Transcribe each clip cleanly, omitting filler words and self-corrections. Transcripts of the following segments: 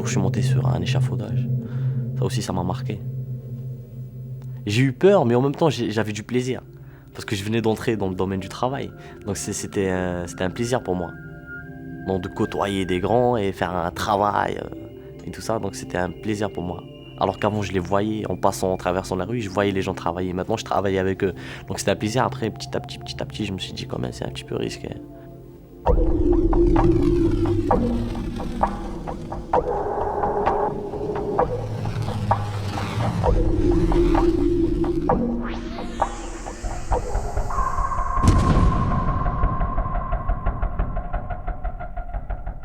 jour, je suis monté sur un échafaudage. Ça aussi, ça m'a marqué. J'ai eu peur, mais en même temps, j'avais du plaisir. Parce que je venais d'entrer dans le domaine du travail. Donc c'était un plaisir pour moi. Donc de côtoyer des grands et faire un travail et tout ça. Donc c'était un plaisir pour moi. Alors qu'avant, je les voyais en passant, en traversant la rue, je voyais les gens travailler. Maintenant, je travaillais avec eux. Donc c'était un plaisir. Après, petit à petit, je me suis dit quand même, c'est un petit peu risqué.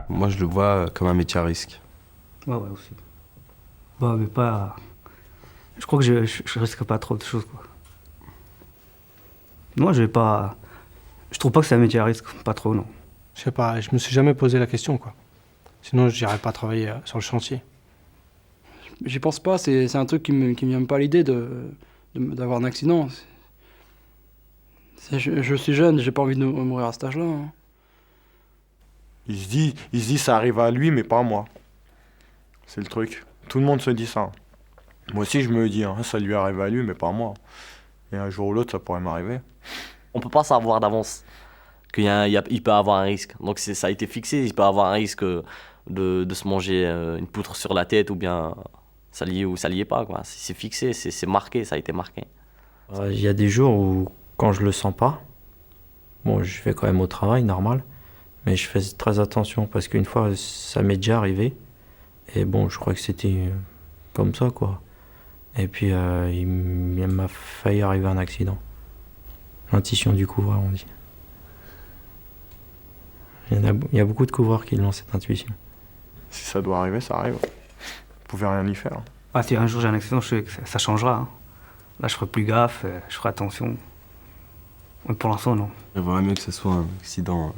Moi, je le vois comme un métier à risque. Ouais, aussi. Bah, mais pas. Je crois que je risque pas trop de choses, quoi. Moi, je vais pas. Je trouve pas que c'est un métier à risque, pas trop, non. Je sais pas, je me suis jamais posé la question, quoi. Sinon, j'irais pas travailler sur le chantier. J'y pense pas, c'est un truc qui me vient pas à l'idée d'avoir un accident. Je suis jeune, j'ai pas envie de mourir à cet âge-là. Hein. Il se dit ça arrive à lui, mais pas à moi. C'est le truc. Tout le monde se dit ça. Moi aussi, je me dis, hein, ça lui arrive à lui, mais pas à moi. Et un jour ou l'autre, ça pourrait m'arriver. On peut pas savoir d'avance il peut avoir un risque. Donc ça a été fixé, il peut avoir un risque de se manger une poutre sur la tête ou bien ça lié ou ça lié pas, quoi. C'est fixé, c'est marqué, ça a été marqué. Il y a des jours où, quand je le sens pas, bon, je vais quand même au travail, normal, mais je fais très attention parce qu'une fois, ça m'est déjà arrivé. Et bon, je crois que c'était comme ça, quoi. Et puis, il m'a failli arriver un accident. L'intuition du couvreur, on dit. Il y a beaucoup de couvreurs qui ont cette intuition. Si ça doit arriver, ça arrive. Vous pouvez rien y faire. Ah, si un jour j'ai un accident, je sais que ça changera. Hein. Là, je ferai plus gaffe, je ferai attention. Mais pour l'instant, non. J'aimerais mieux que ce soit un accident, un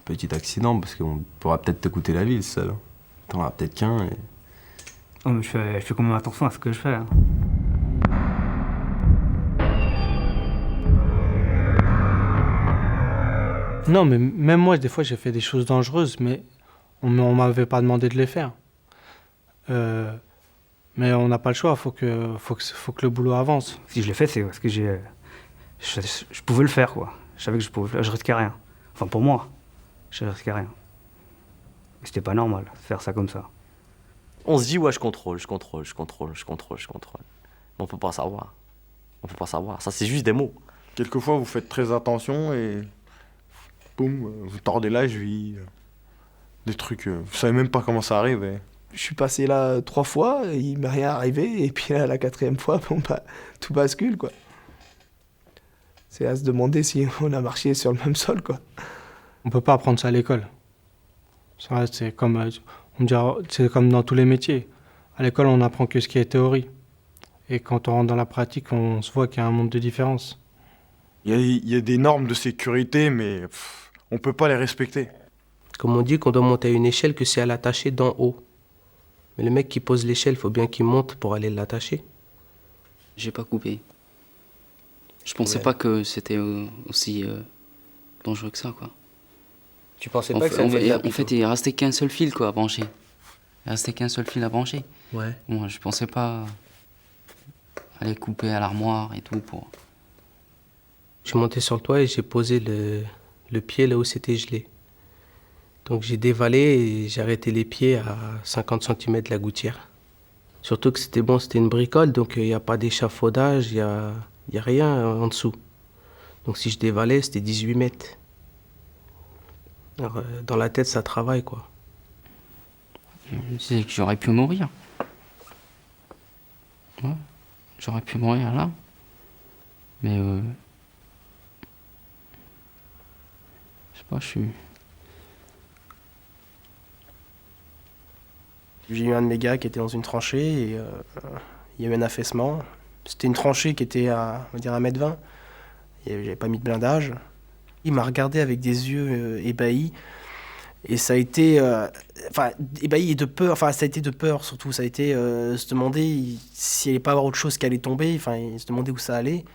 petit accident, parce qu'on pourra peut-être te coûter la vie, le seul. T'en auras peut-être qu'un. Et... Non, mais je fais quand même attention à ce que je fais. Hein. Non, mais même moi, des fois, j'ai fait des choses dangereuses, mais on m'avait pas demandé de les faire. Mais on n'a pas le choix, faut que le boulot avance. Si je l'ai fait, c'est parce que je pouvais le faire, quoi. Je savais que je pouvais le faire, je risquais rien. Enfin, pour moi, je risquais rien. Mais c'était pas normal de faire ça comme ça. On se dit, ouais, je contrôle. Mais on peut pas savoir. Ça, c'est juste des mots. Quelquefois, vous faites très attention et... boum, vous tordez la cheville. Des trucs... vous savez même pas comment ça arrive. Et... Je suis passé là 3 fois, et il m'est rien arrivé, et puis là, la 4e fois, bon, bah, tout bascule, quoi. C'est à se demander si on a marché sur le même sol, quoi. On peut pas apprendre ça à l'école. Ça, c'est comme, c'est comme dans tous les métiers. À l'école, on apprend que ce qui est théorie. Et quand on rentre dans la pratique, on se voit qu'il y a un monde de différence. Il y a des normes de sécurité, mais on peut pas les respecter. Comme on dit qu'on doit monter à une échelle, que c'est à l'attacher d'en haut. Mais le mec qui pose l'échelle, faut bien qu'il monte pour aller l'attacher. J'ai pas coupé. Je pensais pas que c'était aussi dangereux que ça, quoi. Tu pensais pas que ça allait En fait, il restait qu'un seul fil, quoi, à brancher. Ouais. Moi, je pensais pas aller couper à l'armoire et tout pour... Je suis monté sur le toit et j'ai posé le pied là où c'était gelé. Donc j'ai dévalé et j'ai arrêté les pieds à 50 cm de la gouttière. Surtout que c'était une bricole, donc il n'y a pas d'échafaudage, il y a rien en dessous. Donc si je dévalais, c'était 18 mètres. Alors, dans la tête, ça travaille, quoi. Je me disais que j'aurais pu mourir. Ouais, j'aurais pu mourir là. Mais je sais pas, J'ai eu un de mes gars qui était dans une tranchée et il y a eu un affaissement. C'était une tranchée qui était à, on va dire, 1,20 m. J'avais pas mis de blindage. Il m'a regardé avec des yeux ébahis. Et ça a été... ébahi et de peur. Enfin, ça a été de peur, surtout. Ça a été se demander s'il allait pas avoir autre chose qui allait tomber. Enfin, il se demandait où ça allait.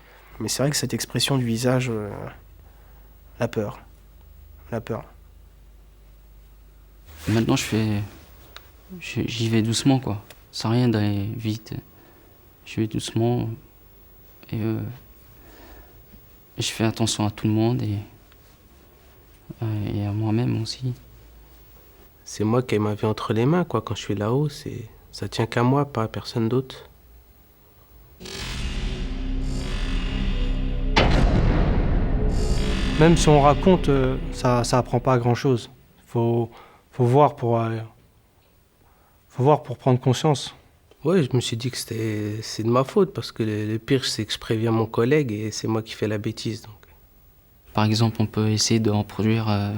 Mais c'est vrai que cette expression du visage... la peur. La peur. Maintenant, je fais j'y vais doucement, quoi. Sans rien d'aller vite. Je vais doucement et je fais attention à tout le monde et à moi-même aussi. C'est moi qui ai ma vie entre les mains, quoi. Quand je suis là-haut, ça tient qu'à moi, pas à personne d'autre. Même si on raconte, ça apprend pas à grand-chose. Faut voir pour prendre conscience. Ouais, je me suis dit que c'est de ma faute, parce que le pire, c'est que je préviens mon collègue et c'est moi qui fais la bêtise. Donc. Par exemple, on peut essayer d'en produire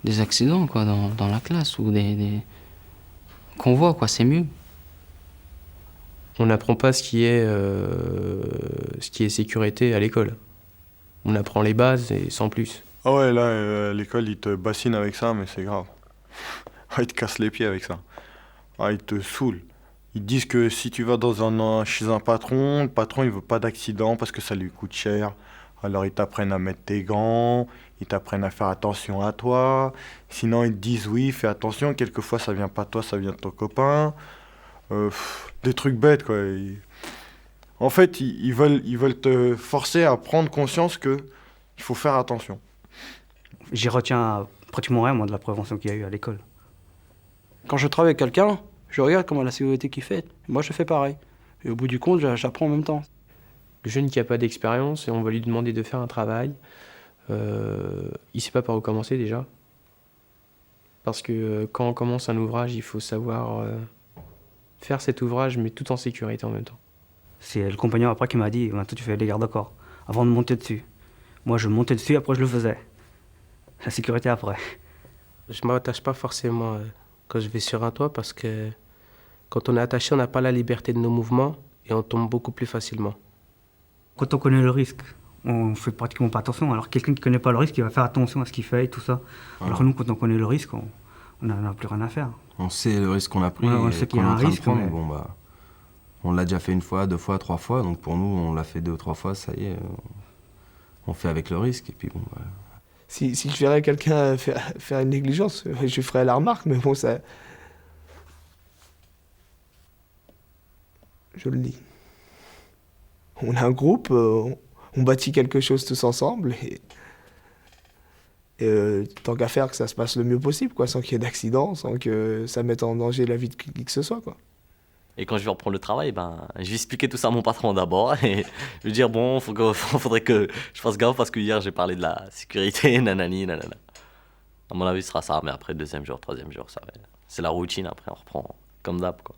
des accidents, quoi, dans la classe ou qu'on voit, quoi, c'est mieux. On n'apprend pas ce qui est sécurité à l'école. On apprend les bases et sans plus. Ah ouais, là, à l'école, ils te bassinent avec ça, mais c'est grave. Ah, ils te cassent les pieds avec ça. Ah, ils te saoulent. Ils disent que si tu vas chez un patron, le patron, il veut pas d'accident parce que ça lui coûte cher. Alors, ils t'apprennent à mettre tes gants, ils t'apprennent à faire attention à toi. Sinon, ils te disent, oui, fais attention, quelquefois, ça vient pas de toi, ça vient de ton copain. Des trucs bêtes, quoi. En fait, ils veulent te forcer à prendre conscience qu'il faut faire attention. J'y retiens pratiquement rien, moi, de la prévention qu'il y a eu à l'école. Quand je travaille avec quelqu'un, je regarde comment la sécurité qu'il fait. Moi, je fais pareil. Et au bout du compte, j'apprends en même temps. Le jeune qui n'a pas d'expérience et on va lui demander de faire un travail, il sait pas par où commencer déjà. Parce que quand on commence un ouvrage, il faut savoir faire cet ouvrage, mais tout en sécurité en même temps. C'est le compagnon après qui m'a dit, toi tu fais les garde-corps, avant de monter dessus. Moi je montais dessus, après je le faisais. La sécurité après. Je ne m'attache pas forcément quand je vais sur un toit, parce que quand on est attaché, on n'a pas la liberté de nos mouvements et on tombe beaucoup plus facilement. Quand on connaît le risque, on fait pratiquement pas attention. Alors quelqu'un qui ne connaît pas le risque, il va faire attention à ce qu'il fait et tout ça. Voilà. Alors nous, quand on connaît le risque, on n'a plus rien à faire. On sait le risque qu'on a pris, Ouais, on sait qu'il y a un risque, prendre, mais... bon, bah, on l'a déjà fait une fois, 2 fois, 3 fois, donc pour nous, on l'a fait 2 ou 3 fois, ça y est, on fait avec le risque, et puis bon, bah... Si je verrais quelqu'un faire une négligence, je ferais la remarque, mais bon, ça... Je le dis. On a un groupe, on bâtit quelque chose tous ensemble, et tant qu'à faire que ça se passe le mieux possible, quoi, sans qu'il y ait d'accident, sans que ça mette en danger la vie de qui que ce soit, quoi. Et quand je vais reprendre le travail, je vais expliquer tout ça à mon patron d'abord et je vais dire bon, faudrait que je fasse gaffe parce que hier j'ai parlé de la sécurité, nanani, nanana. À mon avis, ce sera ça, mais après, 2e jour, 3e jour, ça va. C'est la routine, après on reprend comme d'hab, quoi.